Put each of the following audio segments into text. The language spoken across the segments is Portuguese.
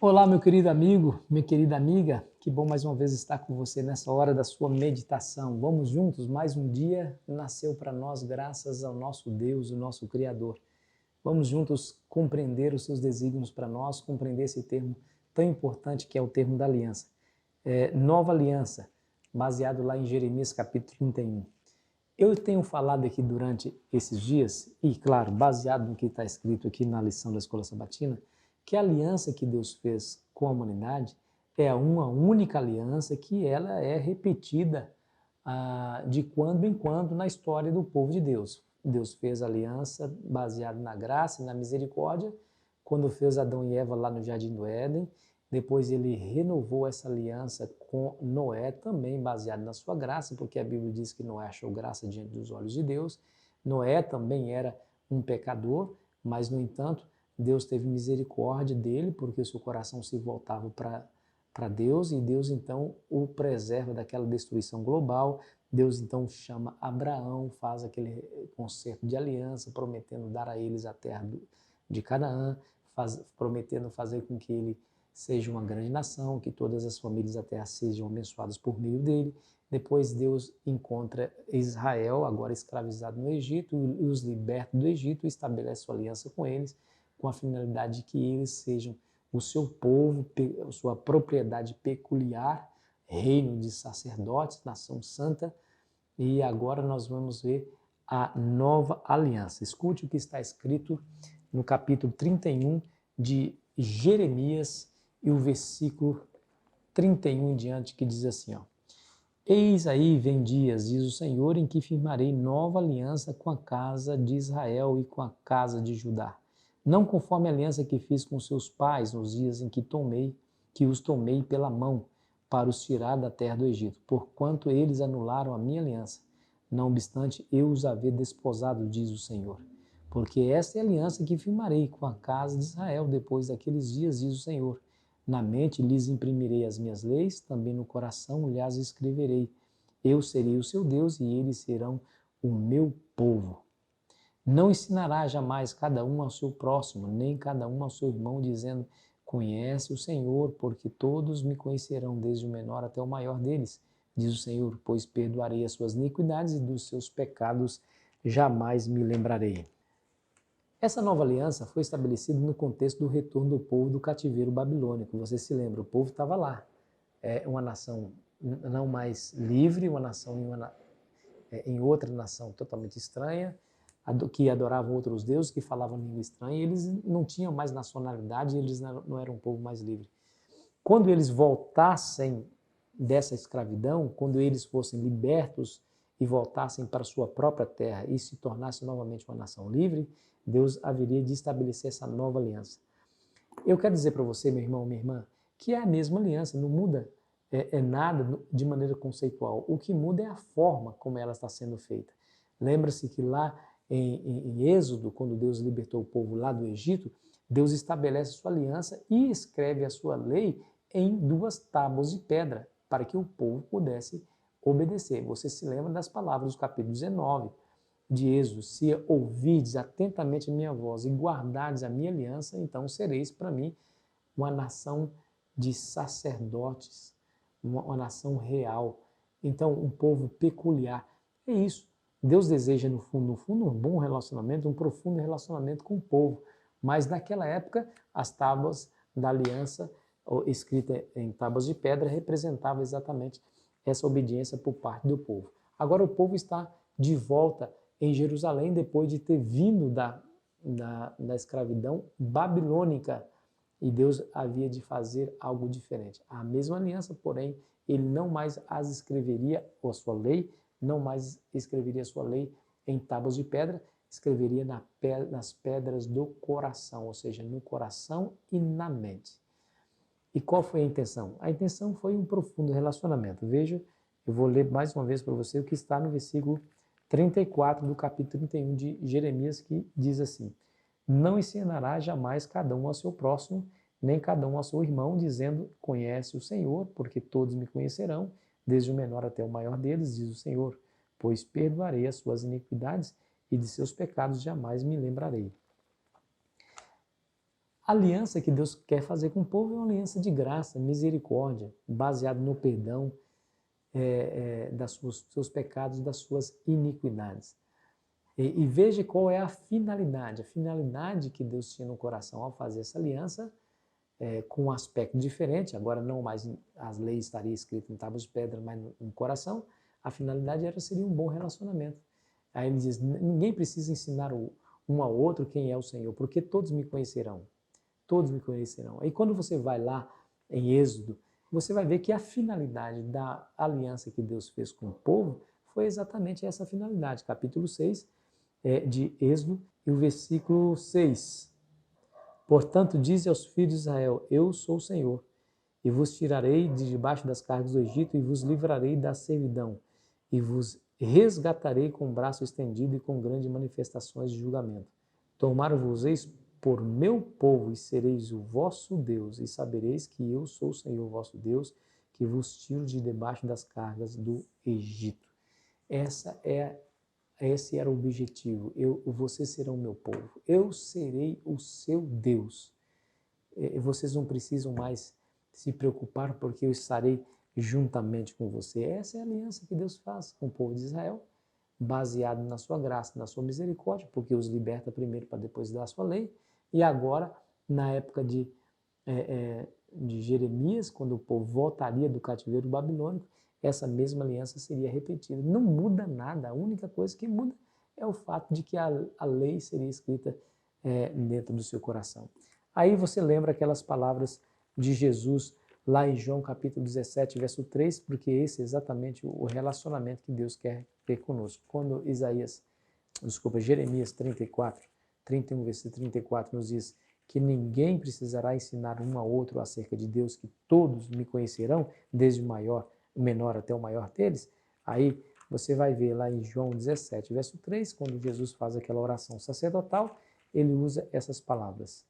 Olá, meu querido amigo, minha querida amiga, que bom mais uma vez estar com você nessa hora da sua meditação. Vamos juntos, mais um dia nasceu para nós graças ao nosso Deus, o nosso Criador. Vamos juntos compreender os seus desígnios para nós, compreender esse termo tão importante que é o termo da aliança. Nova aliança, baseado lá em Jeremias capítulo 31. Eu tenho falado aqui durante esses dias, e claro, baseado no que está escrito aqui na lição da Escola Sabatina, que a aliança que Deus fez com a humanidade é uma única aliança que ela é repetida de quando em quando na história do povo de Deus. Deus fez aliança baseada na graça e na misericórdia, quando fez Adão e Eva lá no Jardim do Éden. Depois ele renovou essa aliança com Noé, também baseado na sua graça, porque a Bíblia diz que Noé achou graça diante dos olhos de Deus. Noé também era um pecador, mas, no entanto, Deus teve misericórdia dele, porque o seu coração se voltava para Deus, e Deus então o preserva daquela destruição global. Deus então chama Abraão, faz aquele concerto de aliança, prometendo dar a eles a terra de Canaã, prometendo fazer com que ele seja uma grande nação, que todas as famílias da terra sejam abençoadas por meio dele. Depois Deus encontra Israel, agora escravizado no Egito, e os liberta do Egito e estabelece sua aliança com eles, com a finalidade de que eles sejam o seu povo, sua propriedade peculiar, reino de sacerdotes, nação santa. E agora nós vamos ver a nova aliança. Escute o que está escrito no capítulo 31 de Jeremias e o versículo 31 em diante, que diz assim, ó: Eis aí vem dias, diz o Senhor, em que firmarei nova aliança com a casa de Israel e com a casa de Judá. Não conforme a aliança que fiz com seus pais nos dias em que os tomei pela mão para os tirar da terra do Egito, porquanto eles anularam a minha aliança. Não obstante, eu os havia desposado, diz o Senhor. Porque esta é a aliança que firmarei com a casa de Israel depois daqueles dias, diz o Senhor. Na mente lhes imprimirei as minhas leis, também no coração lhes escreverei. Eu serei o seu Deus e eles serão o meu povo. Não ensinará jamais cada um ao seu próximo, nem cada um ao seu irmão, dizendo: Conhece o Senhor, porque todos me conhecerão, desde o menor até o maior deles, diz o Senhor, pois perdoarei as suas iniquidades e dos seus pecados jamais me lembrarei. Essa nova aliança foi estabelecida no contexto do retorno do povo do cativeiro babilônico. Você se lembra, o povo estava lá. É uma nação não mais livre, uma nação em outra nação totalmente estranha, que adoravam outros deuses, que falavam língua estranha, e eles não tinham mais nacionalidade, eles não eram um povo mais livre. Quando eles voltassem dessa escravidão, quando eles fossem libertos e voltassem para sua própria terra e se tornassem novamente uma nação livre, Deus haveria de estabelecer essa nova aliança. Eu quero dizer para você, meu irmão, minha irmã, que é a mesma aliança, não muda nada de maneira conceitual. O que muda é a forma como ela está sendo feita. Lembra-se que lá em Êxodo, quando Deus libertou o povo lá do Egito, Deus estabelece sua aliança e escreve a sua lei em duas tábuas de pedra, para que o povo pudesse obedecer. Você se lembra das palavras do capítulo 19 de Êxodo: se ouvides atentamente a minha voz e guardardes a minha aliança, então sereis para mim uma nação de sacerdotes, uma nação real, então um povo peculiar. É isso. Deus deseja, no fundo, um bom relacionamento, um profundo relacionamento com o povo. Mas naquela época, as tábuas da aliança, escrita em tábuas de pedra, representavam exatamente essa obediência por parte do povo. Agora o povo está de volta em Jerusalém depois de ter vindo da escravidão babilônica, e Deus havia de fazer algo diferente. A mesma aliança, porém, ele não mais as escreveria, ou a sua lei, não mais escreveria a sua lei em tábuas de pedra, escreveria nas pedras do coração, ou seja, no coração e na mente. E qual foi a intenção? A intenção foi um profundo relacionamento. Veja, eu vou ler mais uma vez para você o que está no versículo 34 do capítulo 31 de Jeremias, que diz assim: Não ensinará jamais cada um ao seu próximo, nem cada um ao seu irmão, dizendo: Conhece o Senhor, porque todos me conhecerão, desde o menor até o maior deles, diz o Senhor, pois perdoarei as suas iniquidades e de seus pecados jamais me lembrarei. A aliança que Deus quer fazer com o povo é uma aliança de graça, misericórdia, baseada no perdão dos seus pecados, das suas iniquidades. E veja qual é a finalidade. A finalidade que Deus tinha no coração ao fazer essa aliança, com um aspecto diferente, agora não mais as leis estariam escritas em tábuas de pedra, mas no coração, a finalidade seria um bom relacionamento. Aí ele diz, ninguém precisa ensinar um ao outro quem é o Senhor, porque todos me conhecerão. Todos me conhecerão. Aí quando você vai lá em Êxodo, você vai ver que a finalidade da aliança que Deus fez com o povo foi exatamente essa finalidade. Capítulo 6 de Êxodo e o versículo 6. Portanto, dize aos filhos de Israel, eu sou o Senhor, e vos tirarei de debaixo das cargas do Egito, e vos livrarei da servidão, e vos resgatarei com o braço estendido e com grandes manifestações de julgamento. Tomar-vos-eis por meu povo, e sereis o vosso Deus, e sabereis que eu sou o Senhor vosso Deus, que vos tiro de debaixo das cargas do Egito. Esse era o objetivo. Vocês serão meu povo. Eu serei o seu Deus. Vocês não precisam mais se preocupar, porque eu estarei juntamente com você. Essa é a aliança que Deus faz com o povo de Israel, baseado na sua graça, na sua misericórdia, porque os liberta primeiro para depois dar a sua lei. E agora, na época de Jeremias, quando o povo voltaria do cativeiro babilônico, essa mesma aliança seria repetida. Não muda nada, a única coisa que muda é o fato de que a lei seria escrita dentro do seu coração. Aí você lembra aquelas palavras de Jesus lá em João capítulo 17, verso 3, porque esse é exatamente o relacionamento que Deus quer ter conosco. Quando Jeremias 34, 31, versículo 34 nos diz que ninguém precisará ensinar um ao outro acerca de Deus, que todos me conhecerão, desde o menor até o maior deles. Aí você vai ver lá em João 17, verso 3, quando Jesus faz aquela oração sacerdotal, ele usa essas palavras.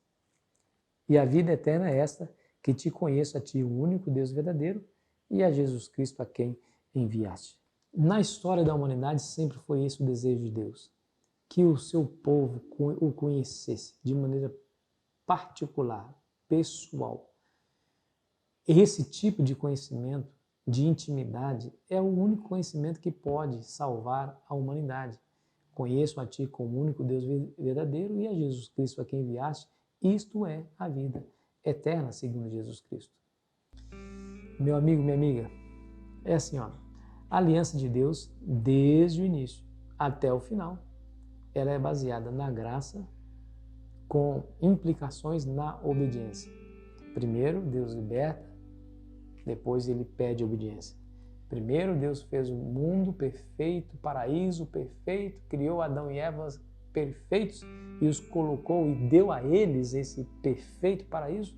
E a vida eterna é esta, que te conheço a ti, o único Deus verdadeiro, e a Jesus Cristo a quem enviaste. Na história da humanidade sempre foi esse o desejo de Deus, que o seu povo o conhecesse de maneira particular, pessoal. Esse tipo de conhecimento, de intimidade, é o único conhecimento que pode salvar a humanidade. Conheço a ti como único Deus verdadeiro e a Jesus Cristo a quem enviaste. Isto é a vida eterna, segundo Jesus Cristo. Meu amigo, minha amiga, é assim, ó, a aliança de Deus, desde o início até o final, ela é baseada na graça, com implicações na obediência. Primeiro, Deus liberta, depois ele pede obediência. Primeiro, Deus fez o mundo perfeito, paraíso perfeito, criou Adão e Eva perfeitos e os colocou e deu a eles esse perfeito paraíso,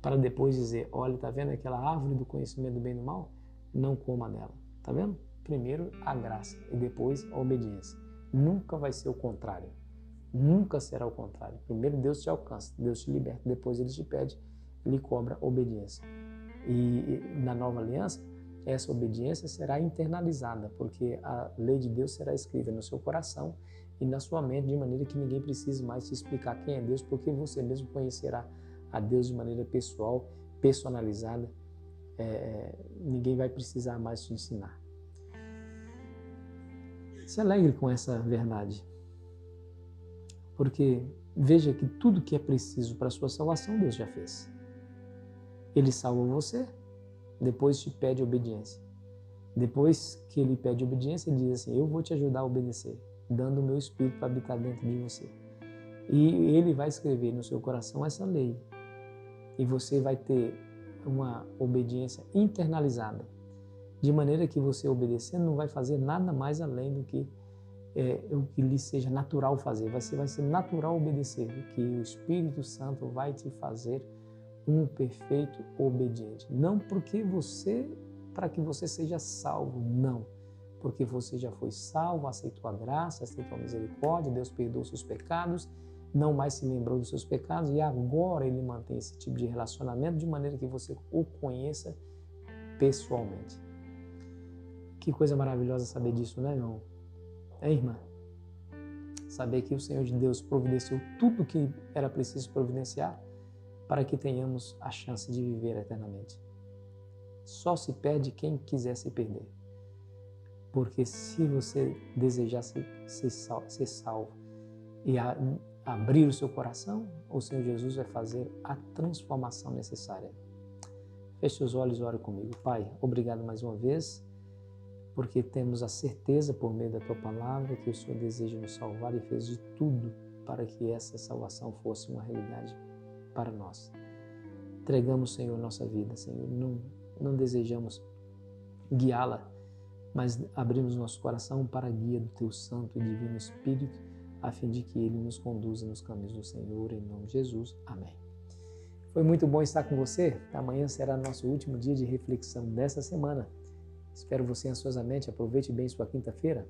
para depois dizer, olha, tá vendo aquela árvore do conhecimento do bem e do mal? Não coma dela, tá vendo? Primeiro a graça e depois a obediência. Nunca vai ser o contrário. Nunca será o contrário. Primeiro Deus te alcança, Deus te liberta, depois ele te pede, lhe cobra obediência. E na nova aliança, essa obediência será internalizada, porque a lei de Deus será escrita no seu coração e na sua mente, de maneira que ninguém precise mais te explicar quem é Deus, porque você mesmo conhecerá a Deus de maneira pessoal, personalizada. Ninguém vai precisar mais te ensinar. Se alegre com essa verdade, porque veja que tudo que é preciso para a sua salvação, Deus já fez. Ele salva você, depois te pede obediência. Depois que ele pede obediência, ele diz assim, eu vou te ajudar a obedecer, dando o meu Espírito para habitar dentro de você. E ele vai escrever no seu coração essa lei. E você vai ter uma obediência internalizada, de maneira que você obedecendo não vai fazer nada mais além do que o que lhe seja natural fazer. Vai ser natural obedecer, que o Espírito Santo vai te fazer um perfeito obediente. Não para que você seja salvo, não. Porque você já foi salvo, aceitou a graça, aceitou a misericórdia, Deus perdoou seus pecados, não mais se lembrou dos seus pecados e agora ele mantém esse tipo de relacionamento de maneira que você o conheça pessoalmente. Que coisa maravilhosa saber disso, né, irmão? Irmã? Saber que o Senhor de Deus providenciou tudo o que era preciso providenciar para que tenhamos a chance de viver eternamente. Só se perde quem quiser se perder. Porque se você desejar ser salvo e abrir o seu coração, o Senhor Jesus vai fazer a transformação necessária. Feche os olhos e ore comigo. Pai, obrigado mais uma vez, porque temos a certeza por meio da Tua Palavra que o Senhor deseja nos salvar e fez de tudo para que essa salvação fosse uma realidade para nós. Entregamos, Senhor, nossa vida, Senhor. Não desejamos guiá-la, mas abrimos nosso coração para a guia do Teu Santo e Divino Espírito, a fim de que Ele nos conduza nos caminhos do Senhor, em nome de Jesus. Amém. Foi muito bom estar com você. Amanhã será nosso último dia de reflexão dessa semana. Espero você ansiosamente. Aproveite bem sua quinta-feira.